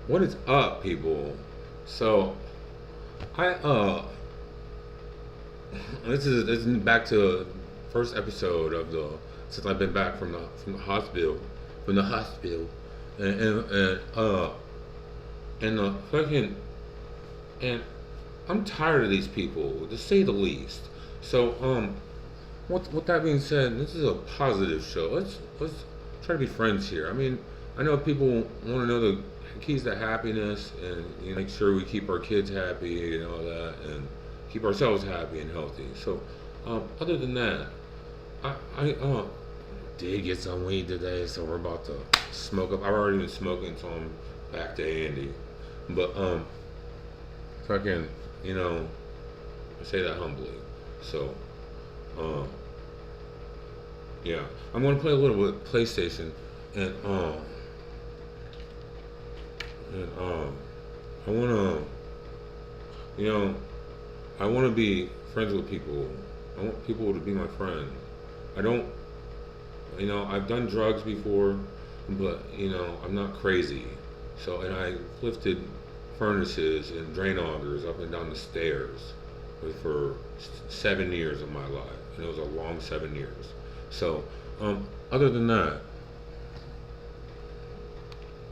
What is up, people? So, I this is back to first episode of the since I've been back from the hospital, and and the fucking and I'm tired of these people, to say the least. So, with that being said, this is a positive show. Let's try to be friends here. I mean, I know people want to know the keys to happiness, and make sure we keep our kids happy and all that, and keep ourselves happy and healthy. So, other than that, I did get some weed today, so we're about to smoke up. I've already been smoking, so I'm back to Andy. But fucking, you know, I say that humbly. So, um, yeah, I'm gonna play a little bit of PlayStation, and and I wanna, you know, I wanna be friends with people. I want people to be my friend. I don't, I've done drugs before, but I'm not crazy. So, and I lifted furnaces and drain augers up and down the stairs for 7 years of my life, and it was a long 7 years. So, other than that,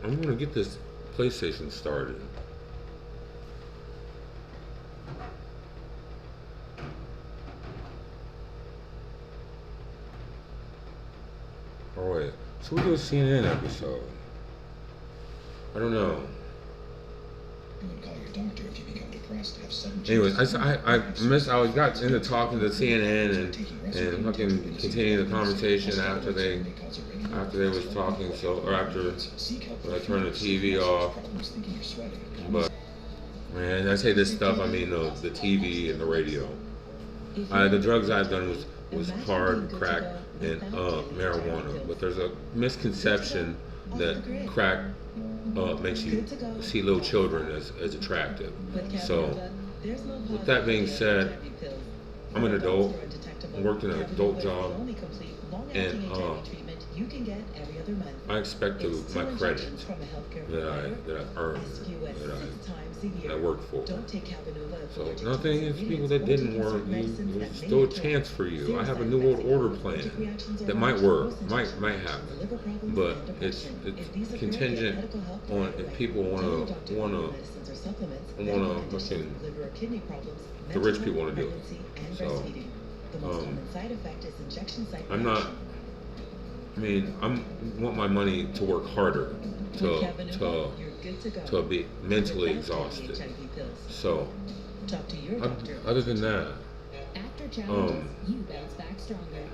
I'm gonna get this PlayStation started. All right, so we do a CNN episode. I don't know. You would call your doctor if you become depressed. Have 7 Anyways, chances I got into talking to CNN and fucking continuing the conversation after they was talking, or after when I turned the TV off. But man, I say this stuff, I mean the TV and the radio. The drugs I've done was hard crack and marijuana, but there's a misconception that crack makes you see little children as attractive. So, with that being said, I'm an adult. I worked in an adult job, and I expect my credit that I earned, that I worked for. So nothing against people that didn't work. There's still a chance for you. I have a new world order plan that might work, might happen, but it's contingent on if people wanna fucking the rich people wanna do it. So I'm not. I mean, I want my money to work harder to be mentally exhausted. So, other than that, I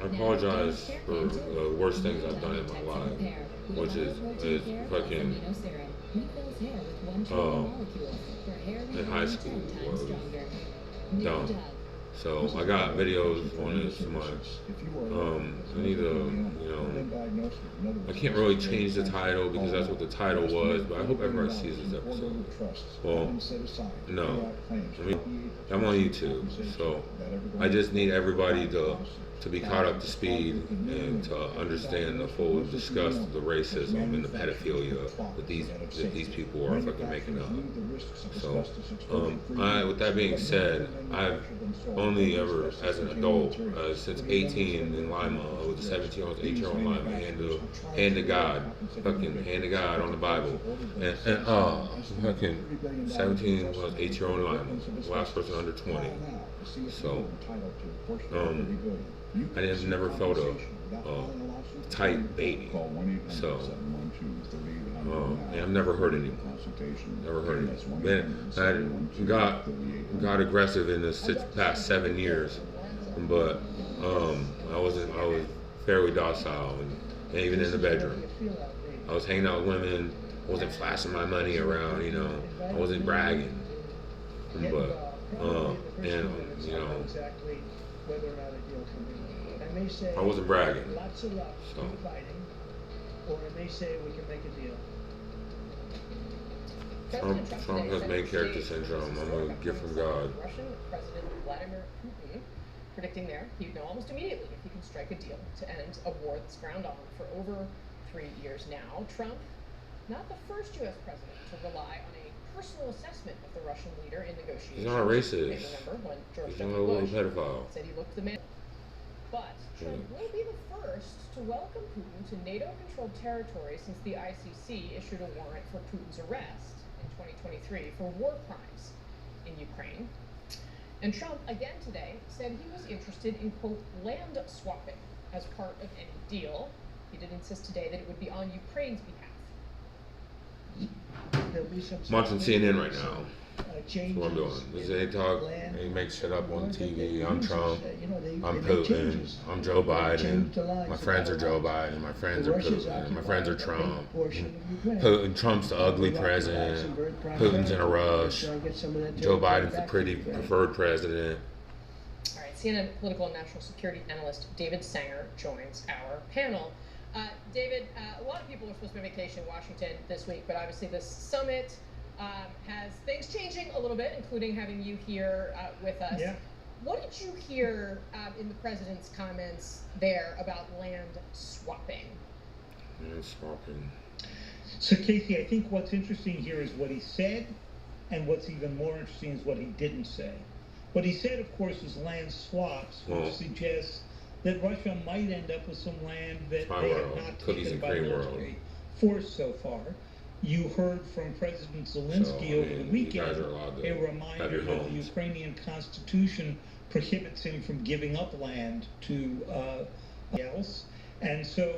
apologize for the worst things I've done in my life, which is fucking in high school was dumb. So I got videos on this much. I need to, I can't really change the title because that's what the title was, but I hope everybody sees this episode. Well, no. I mean, I'm on YouTube, so I just need everybody to be caught up to speed and to understand the full disgust of the racism and the pedophilia that these people are fucking making up. So, with that being said, I've only ever, as an adult, since 18 in Lima, I was 17, I was 8 years old in Lima, hand to God, fucking hand to God on the Bible, and fucking 17 when I was 8 years old in Lima, last person under 20. So, I never felt a tight baby. So, and I've never hurt anyone. Never hurt anyone. Man, I got aggressive in this past 7 years, but I was fairly docile, and even in the bedroom, I was hanging out with women. I wasn't flashing my money around, I wasn't bragging, but I wasn't bragging. So. Or it may say we can make a deal. Trump has main character syndrome. I'm a gift from God. Russian President Vladimir Putin predicting there he'd know almost immediately if he can strike a deal to end a war that's ground on for over 3 years now. Trump not the first U.S. president to rely on a personal assessment of the Russian leader in negotiations. He's not a racist. You may remember when George He's W. not a little Bush pedophile. said he looked the man. But Trump will be the first to welcome Putin to NATO-controlled territory since the ICC issued a warrant for Putin's arrest in 2023 for war crimes in Ukraine. And Trump, again today, said he was interested in, quote, land swapping as part of any deal. He did insist today that it would be on Ukraine's behalf. There'll be some. I'm watching CNN right now. Changes. That's what I'm doing. This they talk, land, they make shit up on TV. they I'm use, Trump. they I'm make Putin. changes. I'm Joe They change the Biden. lines My of friends are our Joe lives. Biden. My friends are Russia's Putin. My friends are occupied a big Trump. portion of Ukraine. Putin, Trump's the ugly Iraq president. is very prime Putin's in a president. rush. Try to get some of that Joe territory Biden's the back pretty to Ukraine. preferred president. All right, CNN political and national security analyst David Sanger joins our panel. David, a lot of people are supposed to be on vacation in Washington this week, but obviously this summit has things changing a little bit, including having you here with us. Yeah. What did you hear in the president's comments there about land swapping? Man, swapping. So, Casey, I think what's interesting here is what he said, and what's even more interesting is what he didn't say. What he said, of course, is land swaps, which Well, suggests that Russia might end up with some land that my they world. have not Cookies taken and by cream military force so far. You heard from President Zelensky over the you guys weekend are allowed to a have reminder your that the homes. Ukrainian constitution prohibits him from giving up land to else, and so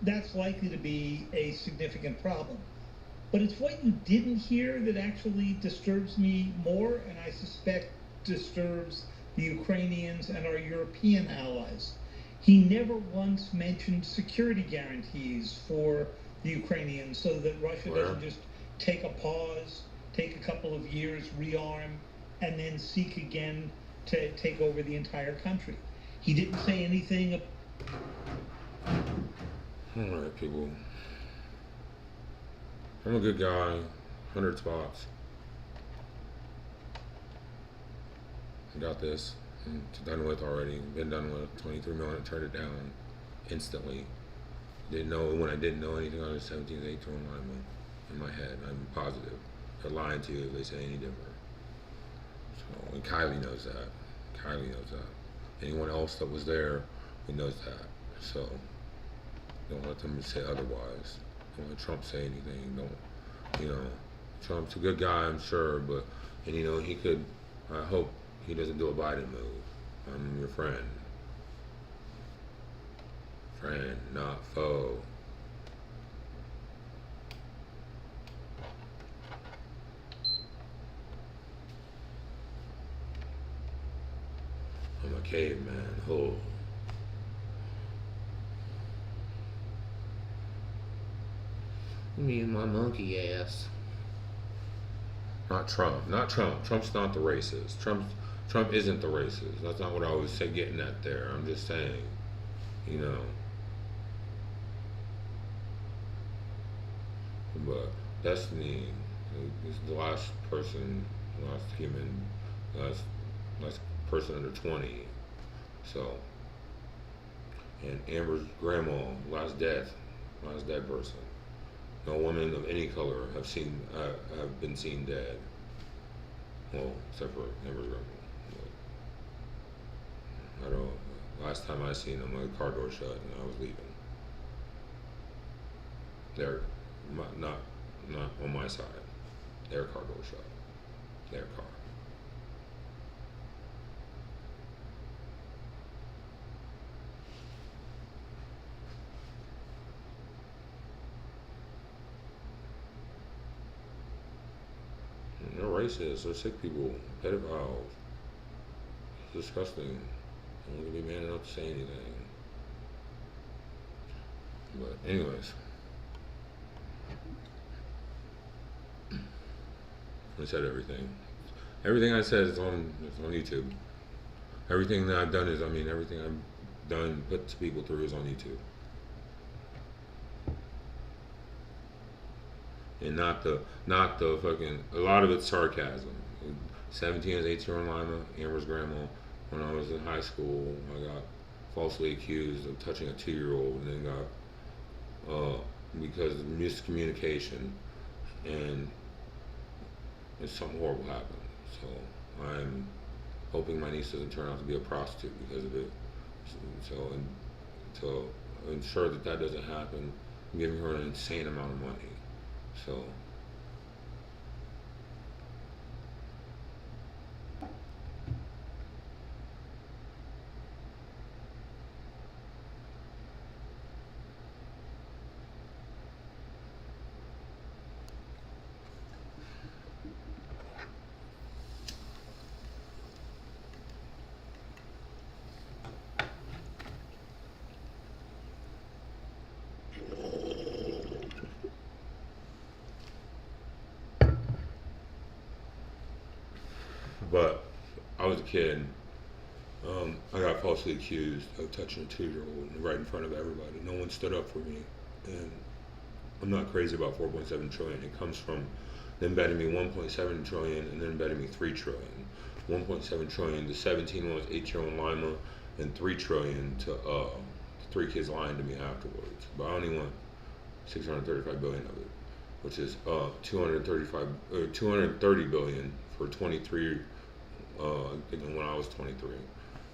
that's likely to be a significant problem. But it's what you didn't hear that actually disturbs me more, and I suspect disturbs the Ukrainians and our European allies. He never once mentioned security guarantees for the Ukrainians so that Russia doesn't just take a pause, take a couple of years, rearm, and then seek again to take over the entire country. He didn't say anything. All right, people. I'm a good guy. 100 spots. I got this. It's done with already. Been done with. 23 million. Turned it down instantly. Didn't know when I didn't know anything on the 17th, 18th line in my head. I'm positive. They're lying to you if they say any different. So, and Kylie knows that. Kylie knows that. Anyone else that was there, who knows that. So, don't let them say otherwise. Don't let Trump say anything. Don't, Trump's a good guy, I'm sure, but, and he could, I hope he doesn't do a Biden move. I'm your friend. Friend, not foe. I'm a caveman. Oh. Me and my monkey ass. Not Trump. Not Trump. Trump's not the racist. Trump isn't the racist. That's not what I was getting at there. I'm just saying, But Destiny is the last person, last human, last person under 20. So, and Amber's grandma, last dead person. No woman of any color have been seen dead. Well, except for Amber's grandma. But I don't. Last time I seen them, my car door shut and I was leaving. Not on my side. Their car door shut. Their car. They're racist. They're sick people. Pedophiles. It's disgusting. I'm not gonna be man enough to say anything. But anyways. I said everything. Everything I said is on YouTube. Everything that I've done everything I've done, put people through is on YouTube. And not the fucking, a lot of it's sarcasm. 17 is 18 year old Lima, Amber's grandma. When I was in high school, I got falsely accused of touching a 2-year-old and then got because of miscommunication, and something horrible happened. So I'm hoping my niece doesn't turn out to be a prostitute because of it. So, and to ensure that that doesn't happen, I'm giving her an insane amount of money. So. But I was a kid. I got falsely accused of touching a 2-year-old right in front of everybody. No one stood up for me, and I'm not crazy about 4.7 trillion. It comes from them betting me 1.7 trillion and then betting me 3 trillion. 1.7 trillion to 17 was 8-year-old Lima, and 3 trillion to 3 kids lying to me afterwards. But I only want 635 billion of it, which is 230 billion for 23. When I was 23,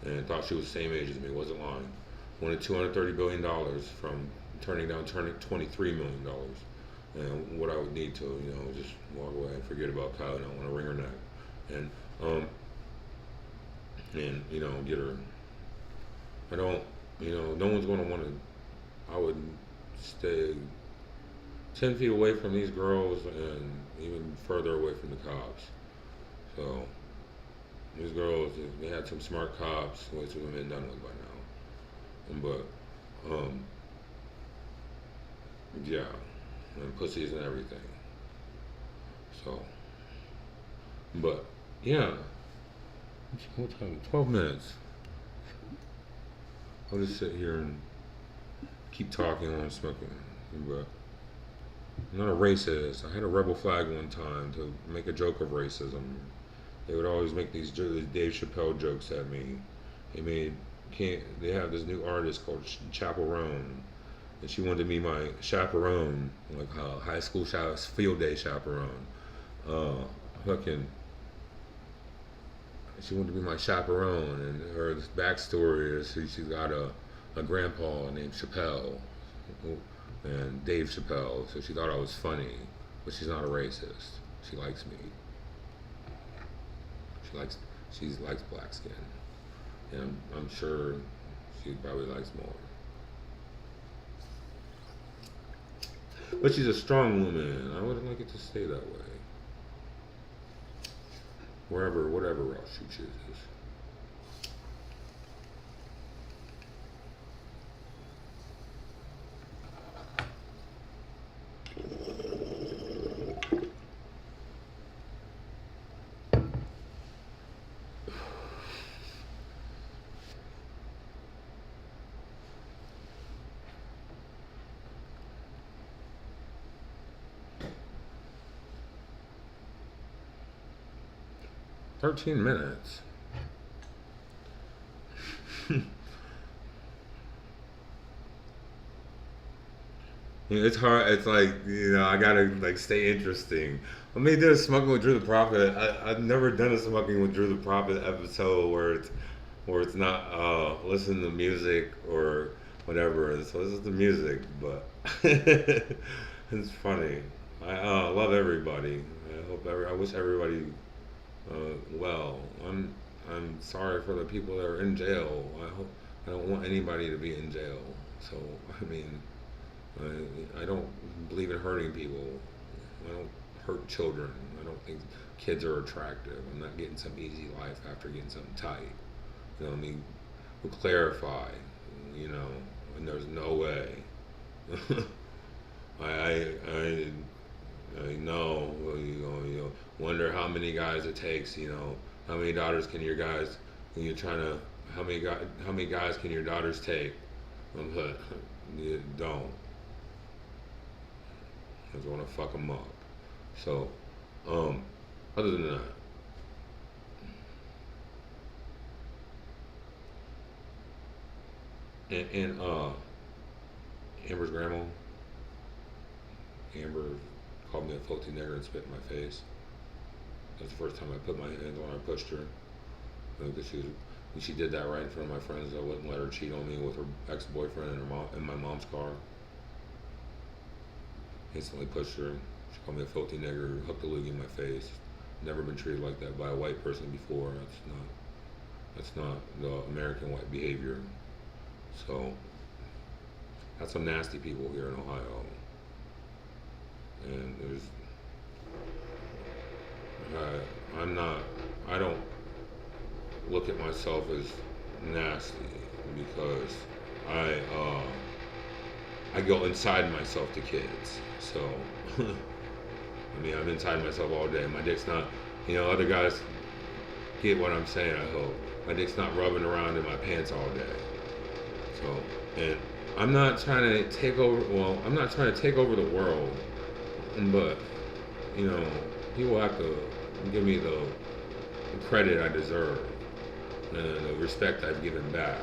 and thought she was the same age as me, wasn't lying. Wanted $230 billion from turning $23 million, and what I would need to, just walk away and forget about Kyle. I don't want to wring her neck, and get her. I don't, no one's going to want to. I would stay 10 feet away from these girls and even further away from the cops. So. These girls, if they had some smart cops, which would have been done with by now. But, yeah, and pussies and everything. So, but, yeah. What time? 12 minutes. I'll just sit here and keep talking while I'm smoking. But I'm not a racist. I had a rebel flag one time to make a joke of racism. They would always make these Dave Chappelle jokes at me. They have this new artist called Chaperone, and she wanted to be my chaperone, like high school field day chaperone. She wanted to be my chaperone, and her backstory is she's got a grandpa named Chappelle, and Dave Chappelle, so she thought I was funny, but she's not a racist. She likes me. She likes black skin, and I'm sure she probably likes more. But she's a strong woman. I wouldn't like it to stay that way. Whatever route she chooses. "13 minutes. It's hard. It's like, I gotta stay interesting. I mean, did a smoking with Drew the Prophet. I've never done a smoking with Drew the Prophet episode where it's not listening to music or whatever. So this is the music, but it's funny. I love everybody. I wish everybody well. I'm sorry for the people that are in jail. I don't want anybody to be in jail. So I mean. I don't believe in hurting people. I don't hurt children. I don't think kids are attractive. I'm not getting some easy life after getting something tight. What I mean? We'll clarify, and there's no way. I know, wonder how many guys it takes, how many daughters can your guys, how many guys can your daughters take? But you don't. I just want to fuck them up. So, other than that, and Amber's grandma, Amber called me a filthy nigger and spit in my face. That's the first time I put my hands on her, I pushed her. Because she did that right in front of my friends. I wouldn't let her cheat on me with her ex-boyfriend and her mom in my mom's car. Instantly pushed her. She called me a filthy nigger, hooked a loogie in my face. Never been treated like that by a white person before. That's not the American white behavior. So that's some nasty people here in Ohio. And I don't look at myself as nasty because I go inside myself to kids. So I mean, I'm inside myself all day. My dick's not, other guys get what I'm saying, I hope. My dick's not rubbing around in my pants all day. So, and I'm not trying to take over, I'm not trying to take over the world, but, people have to give me the credit I deserve and the respect I've given back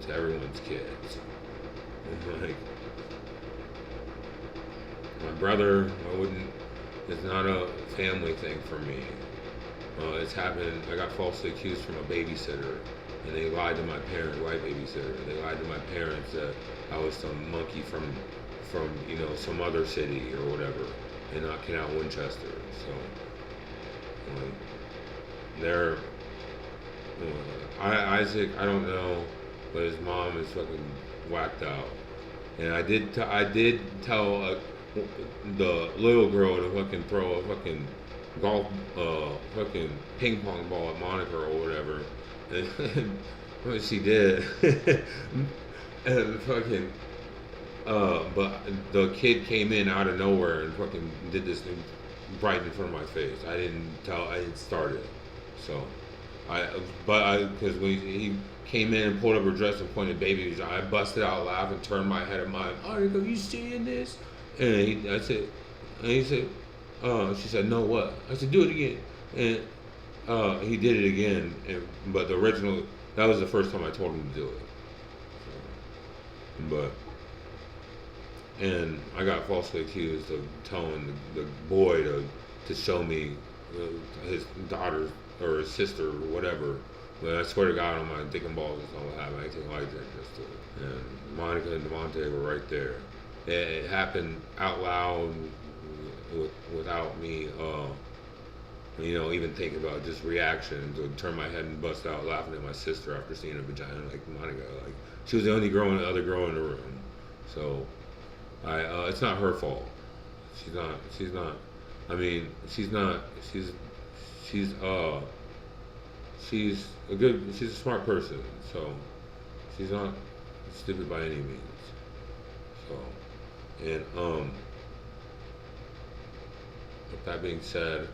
to everyone's kids. Like, my brother, it's not a family thing for me. It's happened, I got falsely accused from a babysitter, and they lied to my parents, white babysitter. They lied to my parents that I was some monkey from some other city or whatever, and not Canal Winchester. So, Isaac, I don't know, but his mom is fucking whacked out. And I did tell the little girl to fucking throw a fucking golf, fucking ping pong ball at Monica or whatever. And what she did, and fucking, but the kid came in out of nowhere and fucking did this thing right in front of my face. I didn't start it. So, because when he came in and pulled up her dress and pointed babies, I busted out laughing, turned my head and my, Monica, you seeing this? And he said, she said, no, what? I said, do it again. And he did it again. But the original, that was the first time I told him to do it. So, and I got falsely accused of telling the boy to show me his daughter or his sister or whatever. But I swear to God, on my dick and balls, it's not what happened. I ain't taking light drinks to it. And Monica and Devontae were right there. It happened out loud without me, even thinking about just reaction to turn my head and bust out laughing at my sister after seeing a vagina like Monica. Like, she was the only other girl in the room. So, it's not her fault. She's not. I mean, she's a smart person. So, she's not stupid by any means. So, and with that being said,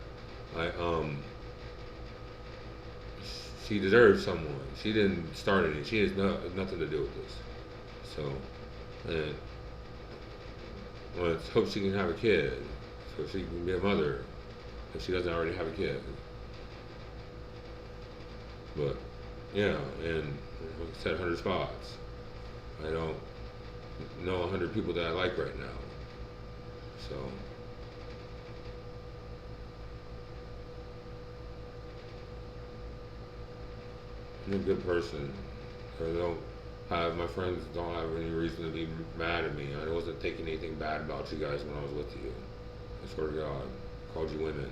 she deserves someone. She didn't start it. She has nothing to do with this. So, and let's hope she can have a kid, so she can be a mother if she doesn't already have a kid. But yeah, and like I said, 100 spots. I don't know 100 people that I like right now. So, I'm a good person. My friends don't have any reason to be mad at me. I wasn't thinking anything bad about you guys when I was with you. I swear to God. I called you women.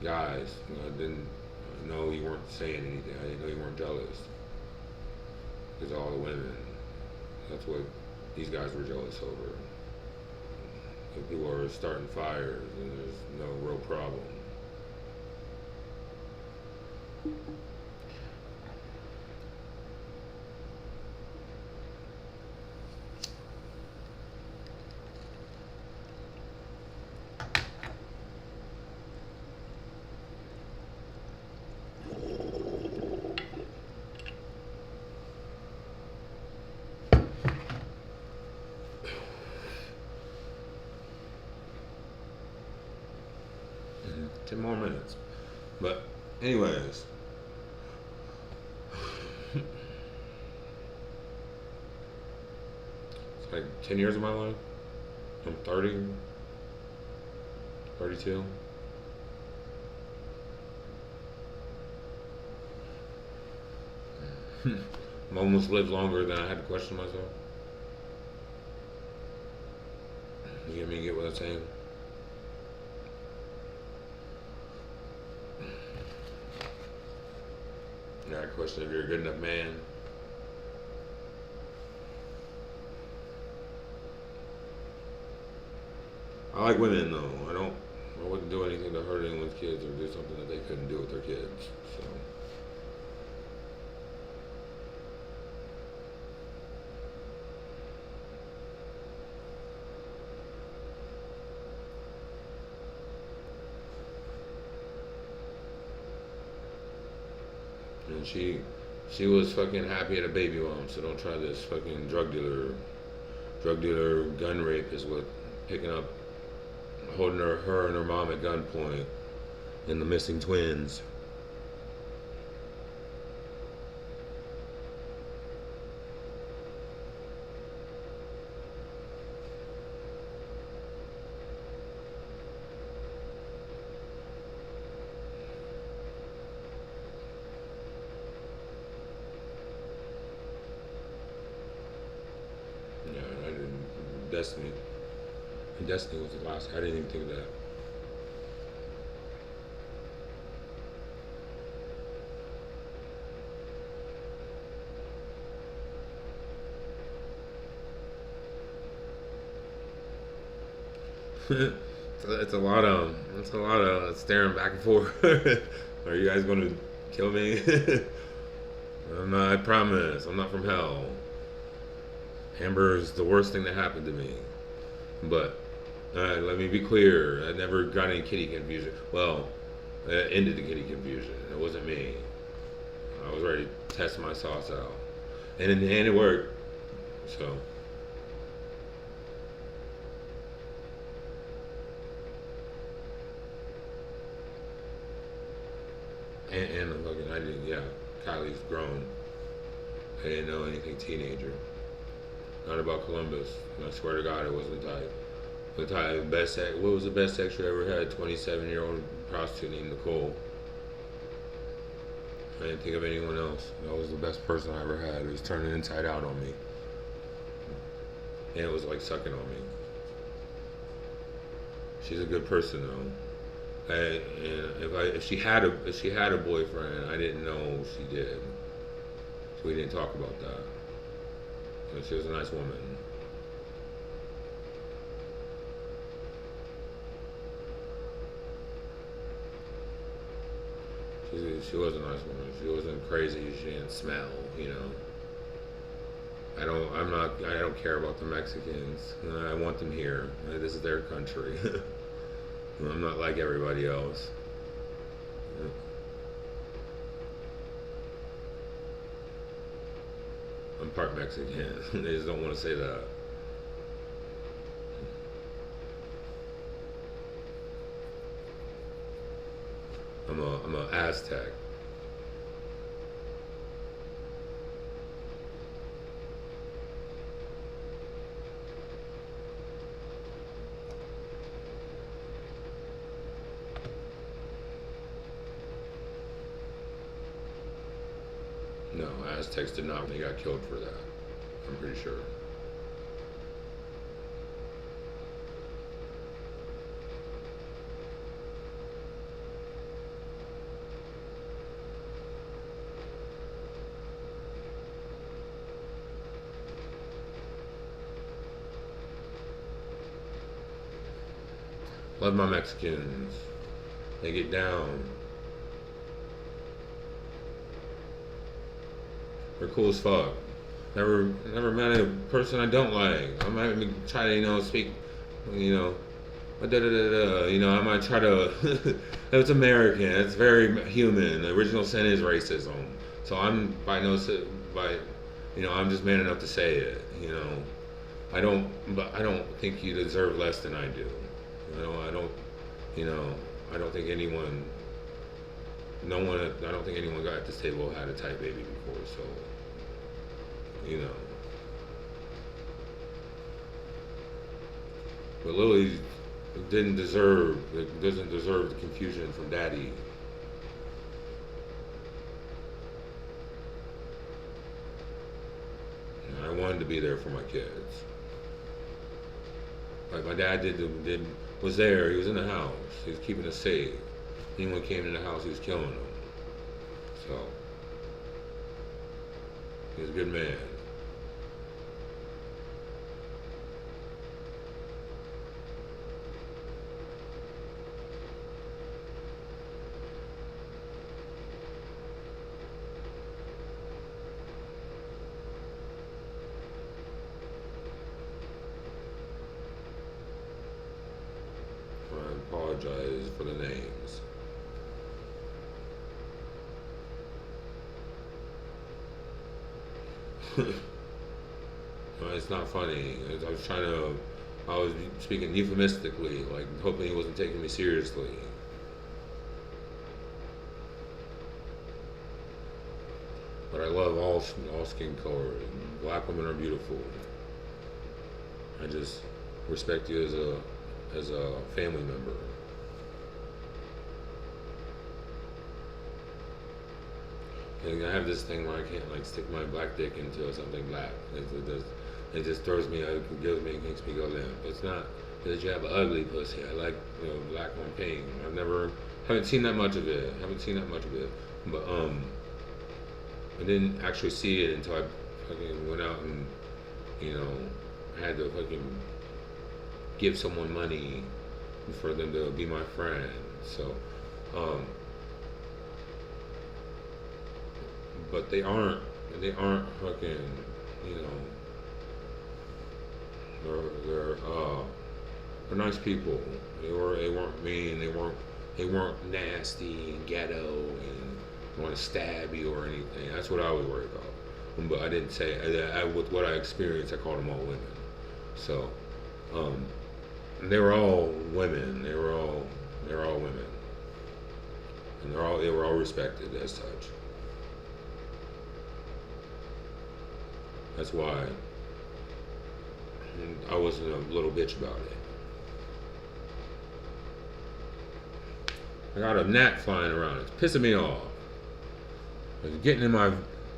Guys. I didn't know you weren't saying anything. I didn't know you weren't jealous. Because all the women. That's what these guys were jealous over. If people are starting fires and there's no real problem. Mm-hmm. 10 more minutes. But anyways. It's like 10 years of my life. I'm 30, 32. I almost lived longer than I had to question myself. You get me? Get what I'm saying? Yeah, I question if you're a good enough man. I like women though. I wouldn't do anything to hurt anyone's kids or do something that they couldn't do with their kids. So. And she was fucking happy at a baby mom, so don't try this. Fucking drug dealer, gun rape is what picking up, holding her and her mom at gunpoint, and the missing twins. Yeah, I didn't. Destiny was the last. I didn't even think of that. It's a lot of staring back and forth. Are you guys gonna kill me? I'm not. I promise. I'm not from hell. Amber is the worst thing that happened to me. But let me be clear. I never got any kitty confusion. Well, it ended the kitty confusion. It wasn't me. I was ready to test my sauce out, and in the end, it worked. So. And fucking, I didn't, yeah, Kylie's grown. I didn't know anything teenager. Not about Columbus. And I swear to God, it wasn't the type. What was the best sex you ever had? 27-year-old prostitute named Nicole. I didn't think of anyone else. That was the best person I ever had. It was turning inside out on me. And it was like sucking on me. She's a good person though. And if she had a boyfriend, I didn't know she did. So we didn't talk about that. But she was a nice woman. She was a nice woman. She wasn't crazy. She didn't smell, you know. I don't care about the Mexicans. I want them here. This is their country. I'm not like everybody else. I'm part Mexican. They just don't want to say that. I'm a Aztec. No, Aztecs did not. They got killed for that. I'm pretty sure. Love my Mexicans. They get down. They're cool as fuck. Never met a person I don't like. I might try to, speak, I might try to. It's American. It's very human. The original sin is racism. So I'm I'm just man enough to say it. I don't think you deserve less than I do. I don't think anyone. I don't think anyone got at this table had a tight baby before, so, But Lily doesn't deserve the confusion from Daddy. And I wanted to be there for my kids. Like my dad was there. He was in the house. He was keeping us safe. Anyone came in the house, he was killing them. So he was a good man. I apologize for the names. No, it's not funny. I was speaking euphemistically, like hoping he wasn't taking me seriously. But I love all skin colors. Black women are beautiful. I just respect you as a family member. And I have this thing where I can't like stick my black dick into something black. It just throws me out, it gives me, it makes me go limp. It's not that you have an ugly pussy. I like, black on pink. Haven't seen that much of it. But I didn't actually see it until I fucking went out and, had to fucking give someone money for them to be my friend. So, but they aren't fucking, they're nice people. They weren't mean. They weren't nasty and ghetto and want to stab you or anything. That's what I was worried about. But I didn't say with what I experienced. I called them all women. So, they were all women. They were all women, and they were all respected as such. That's why I wasn't a little bitch about it. I got a gnat flying around. It's pissing me off. It's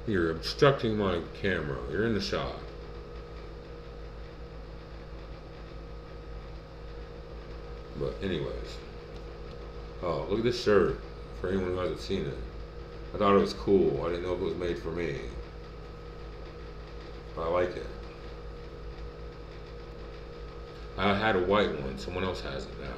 you're obstructing my camera. You're in the shot. But anyways. Oh, look at this shirt. For anyone who hasn't seen it. I thought it was cool. I didn't know if it was made for me. But I like it. I had a white one. Someone else has it now.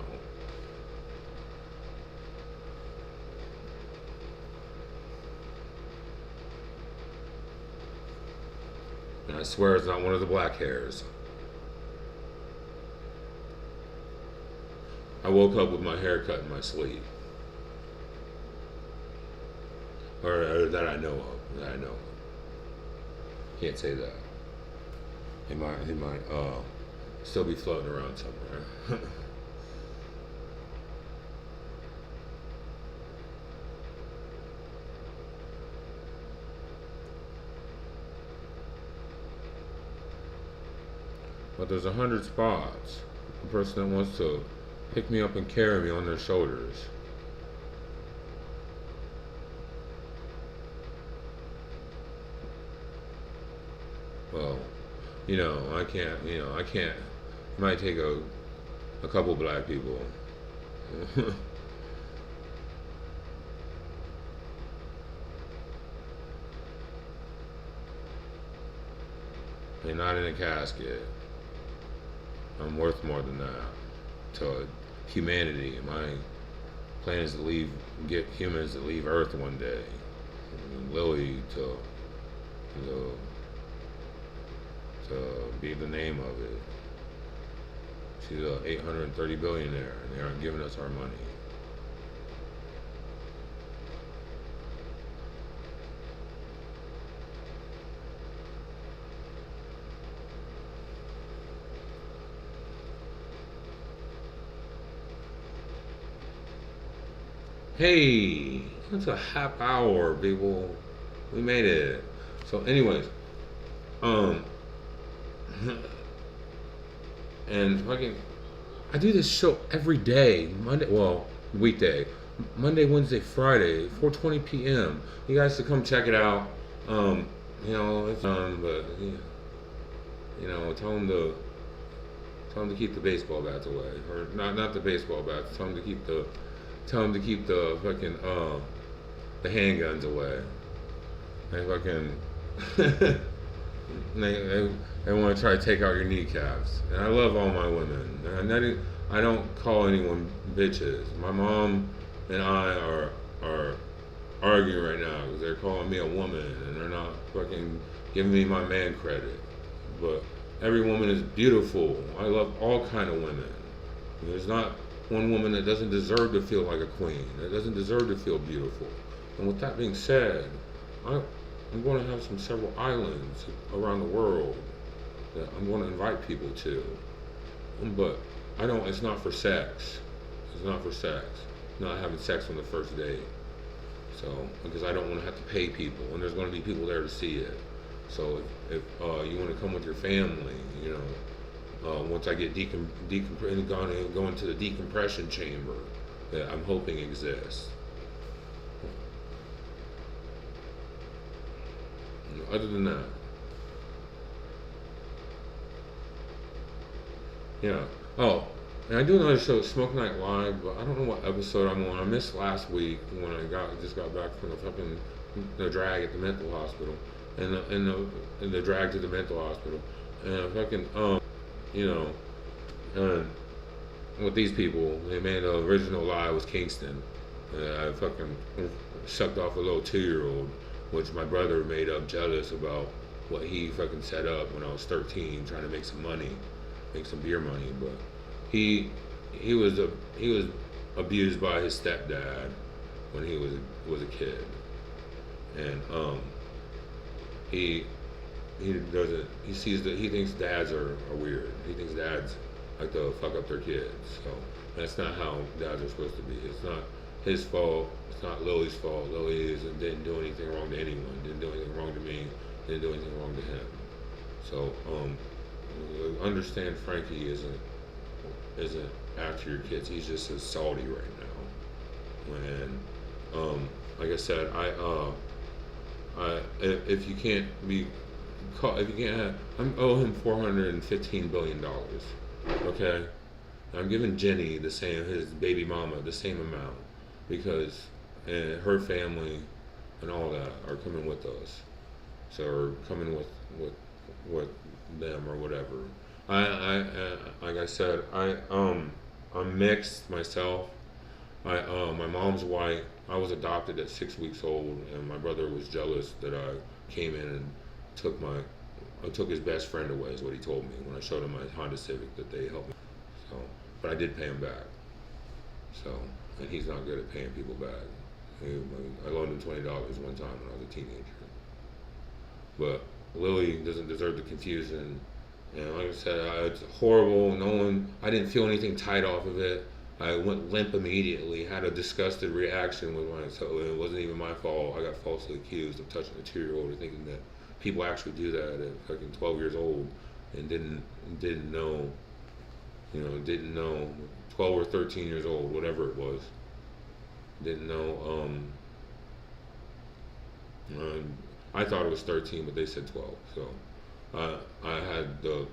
And I swear it's not one of the black hairs. I woke up with my hair cut in my sleep. Or that I know of. Can't say that. It might still be floating around somewhere. But there's 100 spots. The person that wants to pick me up and carry me on their shoulders. Well, I can't, it might take a couple black people. They're not in a casket. I'm worth more than that to humanity. My plan is to get humans to leave Earth one day. And Lily to be the name of it. She's a 830 billionaire, and they aren't giving us our money. Hey, that's a half hour, people. We made it. So, anyways, and fucking, I do this show every day, weekday, Monday, Wednesday, Friday, 4:20 p.m. You guys should come check it out. It's but tell them to keep the baseball bats away, or not the baseball bats. Tell them to keep the fucking the handguns away. They fucking they want to try to take out your kneecaps. And I love all my women. And I don't call anyone bitches. My mom and I are arguing right now because they're calling me a woman and they're not fucking giving me my man credit. But every woman is beautiful. I love all kind of women. There's not one woman that doesn't deserve to feel like a queen, that doesn't deserve to feel beautiful. And with that being said, I'm going to have several islands around the world that I'm going to invite people to. But it's not for sex. It's not for sex. Not having sex on the first date. So, because I don't want to have to pay people, and there's going to be people there to see it. So if you want to come with your family, once I get go into the decompression chamber that I'm hoping exists. Other than that, yeah. Oh, and I do another show, Smoke Night Live, but I don't know what episode I'm on. I missed last week when I just got back from the drag at the mental hospital, and the drag to the mental hospital, and with these people, they made the original lie was Kingston. I fucking sucked off a little 2-year-old, which my brother made up jealous about what he fucking set up when I was 13, trying to make some money, make some beer money. But he was abused by his stepdad when he was a kid, and he thinks dads are weird. He thinks dads like to fuck up their kids. So that's not how dads are supposed to be. It's not his fault. It's not Lily's fault. Lily didn't do anything wrong to anyone. Didn't do anything wrong to me. Didn't do anything wrong to him. So understand Frankie isn't after your kids. He's just as salty right now. And like I said, if you can't be caught, if you can't have, I owe him $415 billion. Okay, I'm giving Jenny his baby mama, the same amount, because her family and all that are coming with us. So are coming with them or whatever. Like I said, I'm mixed myself. My mom's white. I was adopted at 6 weeks old, and my brother was jealous that I came in and took his best friend away, is what he told me when I showed him my Honda Civic that they helped me. So, but I did pay him back. So, and he's not good at paying people back. I loaned him $20 one time when I was a teenager. But Lily doesn't deserve the confusion. And like I said, it's horrible. I didn't feel anything tight off of it. I went limp immediately, had a disgusted reaction with myself. It wasn't even my fault. I got falsely accused of touching a 2-year-old, thinking that people actually do that at fucking 12 years old, and didn't know, 12 or 13 years old, whatever it was, didn't know. I thought it was 13, but they said 12. So I had the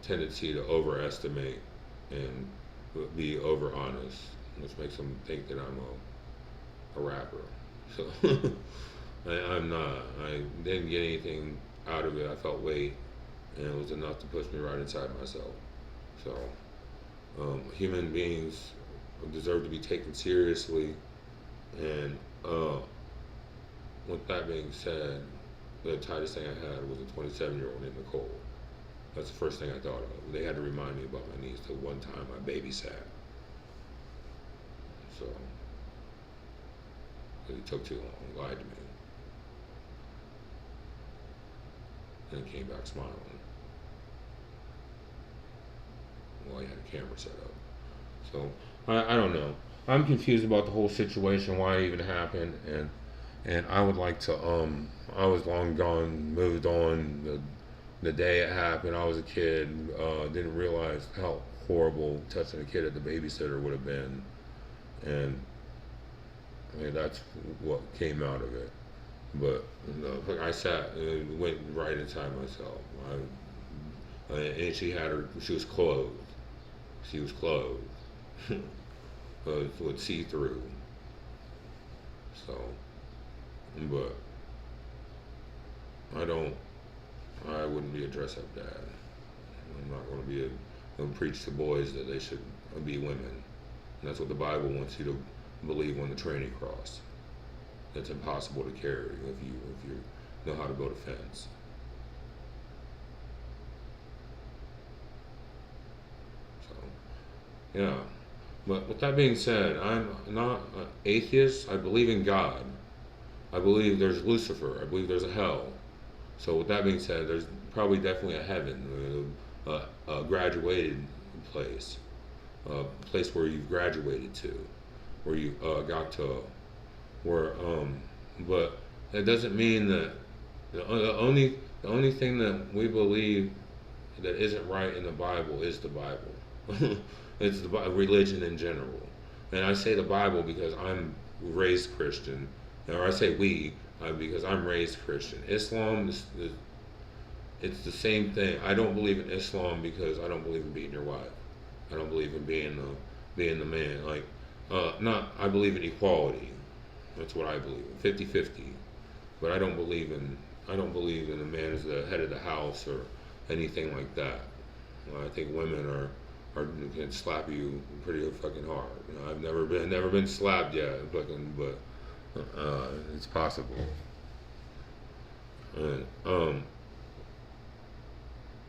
tendency to overestimate and be over honest, which makes them think that I'm a rapper. So I'm not. I didn't get anything out of it. I felt weight, and it was enough to push me right inside myself. So human beings deserve to be taken seriously. And with that being said, the tightest thing I had was a 27-year-old named Nicole. That's the first thing I thought of. They had to remind me about my niece till one time I babysat. So, because he took too long, lied to me. And came back smiling. Well, he had a camera set up. So, I don't know. I'm confused about the whole situation, why it even happened, and I would like to, I was long gone, moved on the day it happened. I was a kid, didn't realize how horrible touching a kid at the babysitter would have been. And I mean, that's what came out of it. But like I sat and went right inside myself. And she was clothed. She was clothed. With see-through. So, but I wouldn't be a dress-up dad. I'm not going to be preach to boys that they should be women. And that's what the Bible wants you to believe on the training cross. It's impossible to carry if you know how to build a fence. So, yeah. But with that being said, I'm not an atheist. I believe in God. I believe there's Lucifer. I believe there's a hell. So with that being said, there's probably definitely a heaven, a graduated place, a place where you've graduated to, where you got to, where but that doesn't mean that the only thing that we believe that isn't right in the Bible is the Bible. It's the religion in general, and I say the Bible because I'm raised Christian, or I say we because I'm raised Christian. Islam it's the same thing. I don't believe in Islam because I don't believe in beating your wife. I don't believe in being the man. Like I believe in equality. That's what I believe in, 50-50. But I don't believe in a man as the head of the house or anything like that. I think women can slap you pretty fucking hard. You know, I've never been slapped yet, but it's possible. And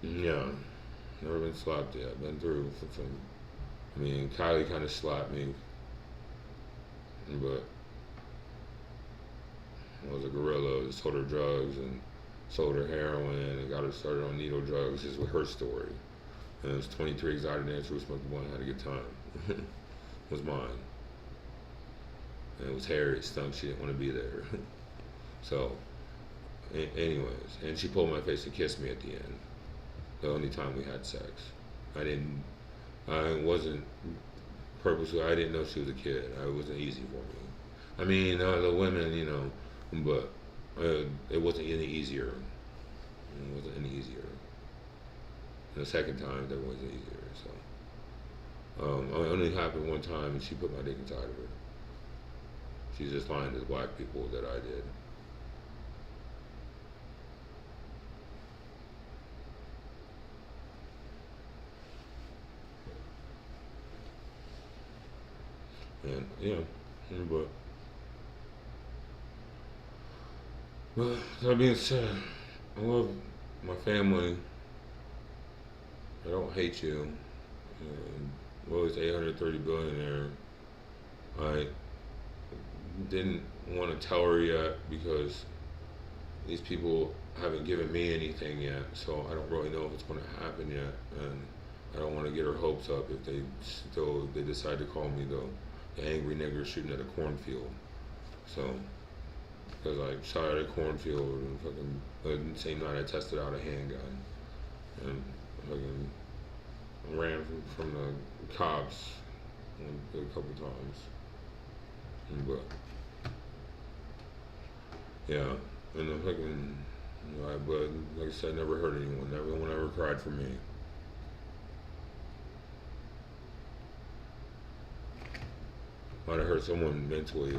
yeah, never been slapped yet. Been through some. I mean, Kylie kind of slapped me, but I was a gorilla. Sold her drugs and sold her heroin and got her started on needle drugs. This was her story. And it was 23 exotic dancers, smoked a blunt, had a good time. It was mine. And it was hairy, it stunk, she didn't want to be there. So, anyways, and she pulled my face and kissed me at the end. The only time we had sex. I wasn't purposely, I didn't know she was a kid. It wasn't easy for me. I mean, the women, you know, but it wasn't any easier. It wasn't any easier. And the second time, that wasn't easier. So, it only happened one time, and she put my dick inside of her. She's just lying to the black people that I did. And yeah, but that being said, I love my family. I don't hate you. What was 830 billionaire? I didn't want to tell her yet because these people haven't given me anything yet, so I don't really know if it's going to happen yet, and I don't want to get her hopes up if they decide to call me the angry nigger shooting at a cornfield. So, because I shot at a cornfield and fucking the same night I tested out a handgun and fucking ran from the cops a couple times. But yeah, and the fucking, but like I said, never hurt anyone. No one ever cried for me. Might have hurt someone mentally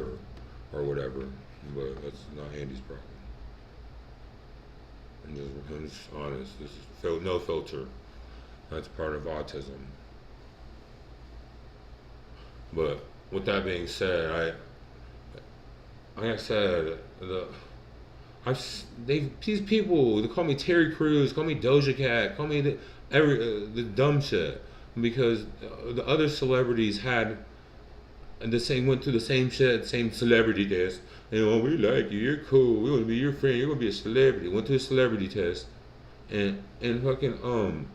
or whatever, but that's not Andy's problem. I'm just honest. This is no filter. That's part of autism. But with that being said, like I said, these people, they call me Terry Crews, call me Doja Cat, call me the dumb shit, because the other celebrities went through the same shit, same celebrity test. And we like you, you're cool, we want to be your friend, you're gonna be a celebrity. Went through a celebrity test, and fucking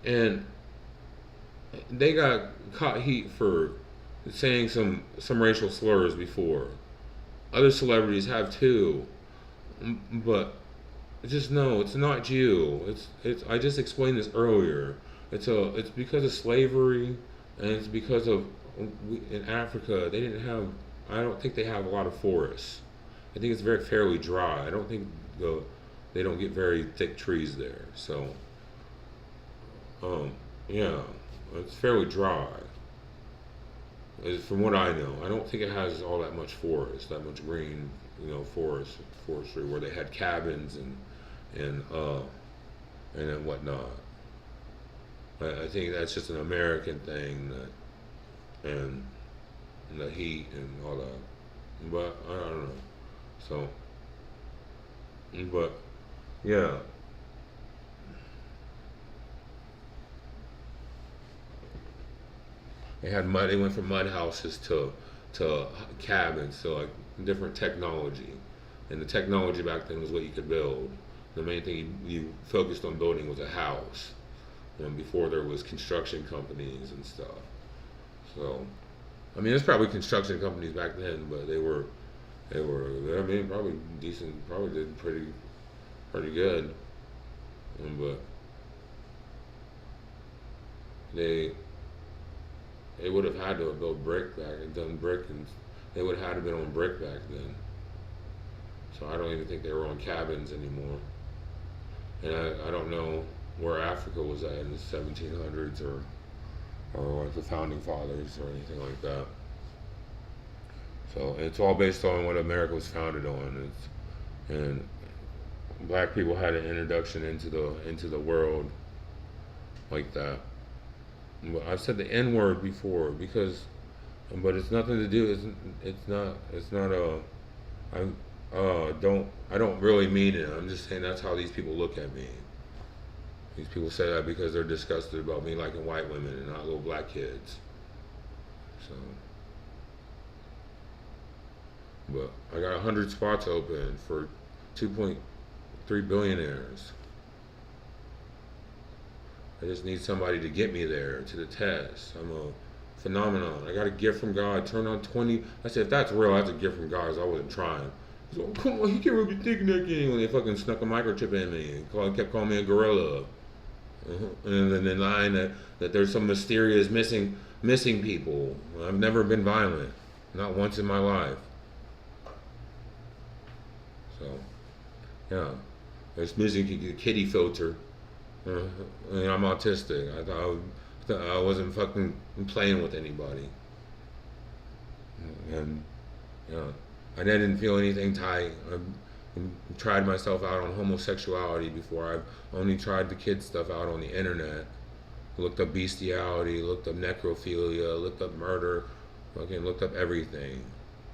and they got caught heat for saying some racial slurs before. Other celebrities have too, but just know it's not you. It's I just explained this earlier. it's because of slavery, and it's because of in Africa they didn't have. I don't think they have a lot of forests. I think it's very fairly dry. I don't think they don't get very thick trees there. So, yeah, it's fairly dry. From what I know, I don't think it has all that much forest, that much green, forestry where they had cabins and then whatnot. I think that's just an American thing and the heat and all that. But I don't know. So, but yeah. They went from mud houses to cabins, to like different technology. And the technology back then was what you could build. The main thing you focused on building was a house. Before there was construction companies and stuff. So, I mean, there's probably construction companies back then, but they were, I mean, probably decent, probably did pretty good. But they would have had to have built brick back and done brick, and they would have had to been on brick back then. So I don't even think they were on cabins anymore. And I don't know where Africa was at in the 1700s or like the founding fathers or anything like that. So it's all based on what America was founded on. And black people had an introduction into the world like that. But I've said the N word before but it's nothing to do. I don't really mean it. I'm just saying that's how these people look at me. These people say that because they're disgusted about me liking white women and not little black kids. So, but I got 100 spots open for 2.3 billionaires. I just need somebody to get me there to the test. I'm a phenomenon. I got a gift from God. Turned on 20. I said, if that's real, that's a gift from God. 'Cause I wasn't trying. He's like, come on, you can't really be thinking that game. When they fucking snuck a microchip in me and kept calling me a gorilla. And then denying that there's some mysterious missing people. I've never been violent, not once in my life. So, yeah, there's missing kitty filter. And I'm autistic. I thought I wasn't fucking playing with anybody. And yeah, I didn't feel anything tight. I tried myself out on homosexuality before. I've only tried the kid stuff out on the internet. Looked up bestiality, looked up necrophilia, looked up murder, fucking looked up everything.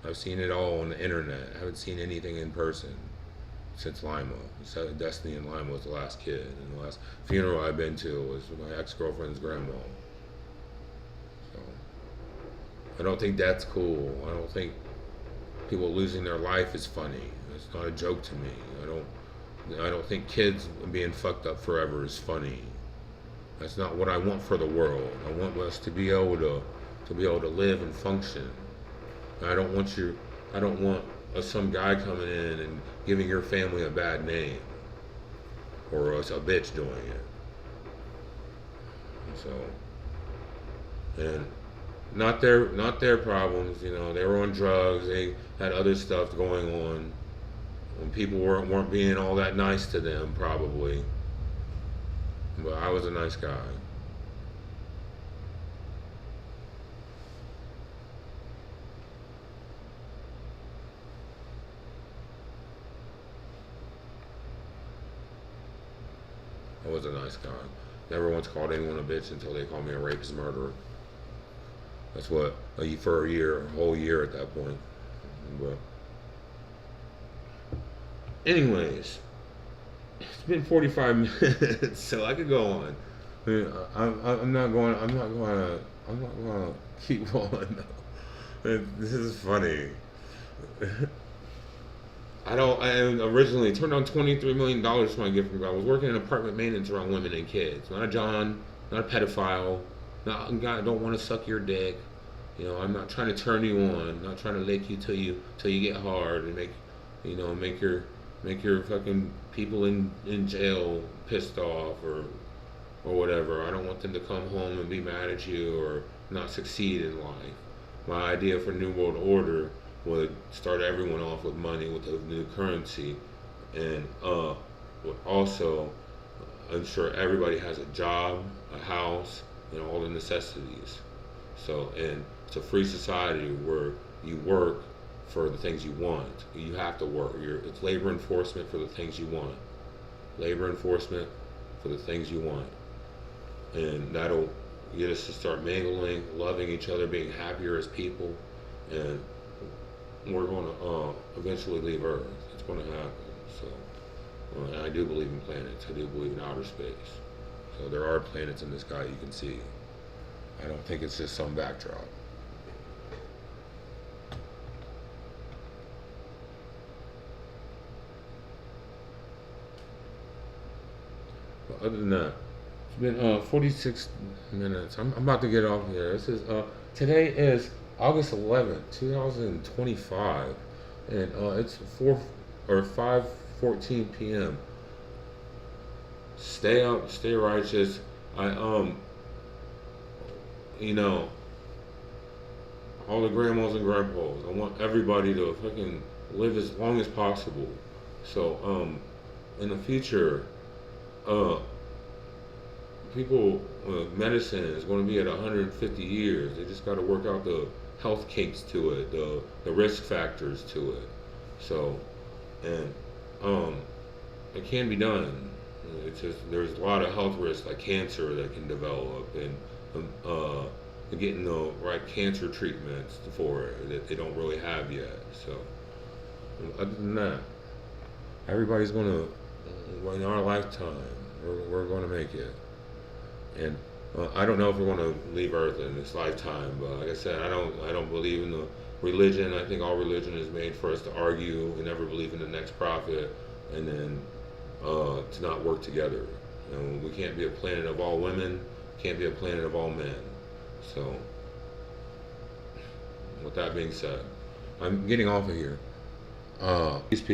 I've seen it all on the internet. I haven't seen anything in person since Lima. Destiny and Lima was the last kid, and the last funeral I've been to was my ex-girlfriend's grandma. So I don't think that's cool. I don't think people losing their life is funny. It's not a joke to me. I don't think kids being fucked up forever is funny. That's not what I want for the world. I want us to be able to live and function. I don't want some guy coming in and giving your family a bad name, or us a bitch doing it. So, and not their problems. They were on drugs. They had other stuff going on. When people weren't being all that nice to them, probably. But I was a nice guy. I was a nice guy. Never once called anyone a bitch until they called me a rapist murderer. That's what, for a whole year at that point. But anyways, it's been 45 minutes, so I could go on. I'm not going to keep on. This is funny. I originally turned down $23 million for my gift from God. I was working in apartment maintenance around women and kids. Not a John, not a pedophile, not a guy I don't want to suck your dick. I'm not trying to turn you on, not trying to lick you till you get hard and make your fucking people in jail pissed off, or or whatever. I don't want them to come home and be mad at you or not succeed in life. My idea for New World Order would start everyone off with money, with a new currency, and would also ensure everybody has a job, a house, and all the necessities. So, and it's a free society where you work for the things you want. You have to work. It's labor enforcement for the things you want. Labor enforcement for the things you want. And that'll get us to start mingling, loving each other, being happier as people, and we're going to eventually leave Earth. It's going to happen. So, and I do believe in planets. I do believe in outer space. So there are planets in the sky you can see. I don't think it's just some backdrop. But other than that, it's been 46 minutes. I'm about to get off here. This is today is August 11th, 2025, and it's 5:14 p.m. Stay up, stay righteous. You know, all the grandmas and grandpas, I want everybody to fucking live as long as possible. So, in the future, medicine is going to be at 150 years. They just got to work out the health kinks to it, the risk factors to it. So, and it can be done. It's just there's a lot of health risks like cancer that can develop, and getting the right cancer treatments for it that they don't really have yet. So, other than that, everybody's gonna, in our lifetime, we're gonna make it. And I don't know if we're gonna leave Earth in this lifetime, but like I said, I don't believe in the religion. I think all religion is made for us to argue and never believe in the next prophet, and then to not work together. You know, we can't be a planet of all women, can't be a planet of all men. So, with that being said, I'm getting off of here. These people